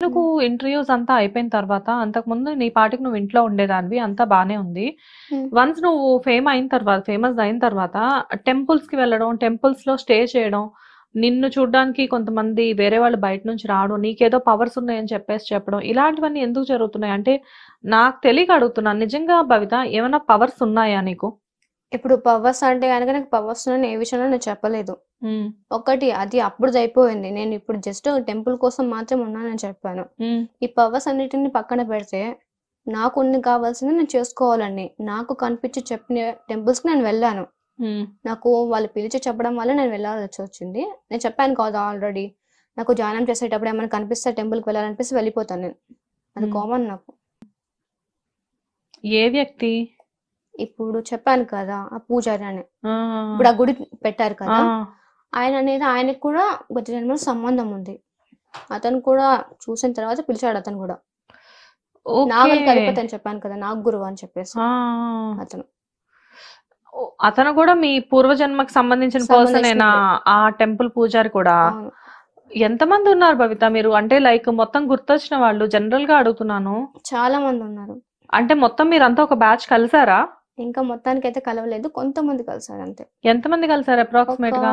ఎందుకు ఇంటర్వ్యూస్ అంతా అయిపోయిన తర్వాత అంతకుముందు నీ పాటికి నువ్వు ఇంట్లో ఉండేదానివి అంతా బానే ఉంది. వన్స్ నువ్వు ఫేమస్ అయిన తర్వాత టెంపుల్స్ కి వెళ్ళడం, టెంపుల్స్ లో స్టే చేయడం, నిన్ను చూడడానికి కొంతమంది వేరే వాళ్ళు బయట నుంచి రావడం, నీకేదో పవర్స్ ఉన్నాయని చెప్పేసి చెప్పడం, ఇలాంటివన్నీ ఎందుకు జరుగుతున్నాయి అంటే నాకు తెలియక అడుగుతున్నాను. నిజంగా భవిత ఏమైనా పవర్స్ ఉన్నాయా నీకు? ఇప్పుడు పవర్స్ అంటే కనుక నాకు పవర్స్ ఏ విషయంలో నేను చెప్పలేదు. ఒకటి అది అప్పుడు అయిపోయింది. నేను ఇప్పుడు జస్ట్ టెంపుల్ కోసం మాత్రం ఉన్నానని చెప్పాను. ఈ పవర్స్ అన్నిటిని పక్కన పెడితే నాకు కావాల్సింది నేను చేసుకోవాలండి. నాకు కనిపించి చెప్పిన టెంపుల్స్ కి నేను వెళ్ళాను. నాకు వాళ్ళు పిలిచి చెప్పడం వల్ల నేను వెళ్ళాల్సి వచ్చింది. నేను చెప్పాను కదా ఆల్రెడీ, నాకు ధ్యానం చేసేటప్పుడు ఏమైనా కనిపిస్తే టెంపుల్ కి వెళ్ళాలనిపిస్తే వెళ్ళిపోతాను నేను. అది కామన్ నాకు. ఏ వ్యక్తి? ఇప్పుడు చెప్పాను కదా ఆ పూజారి అని, ఇప్పుడు ఆ గుడి పెట్టారు కదా, ఆయన అనేది ఆయనకు కూడా గత జన్మలో సంబంధం ఉంది. అతను కూడా చూసిన తర్వాత పిలిచాడు. అతను కూడా నాగల్ కలిపతి అని చెప్పాను కదా, నాగ గురువు అని చెప్పేసి అతను కూడా మీ పూర్వజన్మకి సంబంధించిన పర్సనేనా? ఆ టెంపుల్ పూజారి కూడా? ఎంతమంది ఉన్నారు భవిత మీరు? అంటే లైక్ మొత్తం గుర్తొచ్చిన వాళ్ళు జనరల్ గా అడుగుతున్నాను. చాలా మంది ఉన్నారు. అంటే మొత్తం మీరంతా ఒక బ్యాచ్ కలిసారా? ఇంకా మొత్తానికి అయితే కలవలేదు, కొంతమంది కలిసారు అంతే. ఎంతమంది కలిసారు అప్రాక్సిమేట్ గా?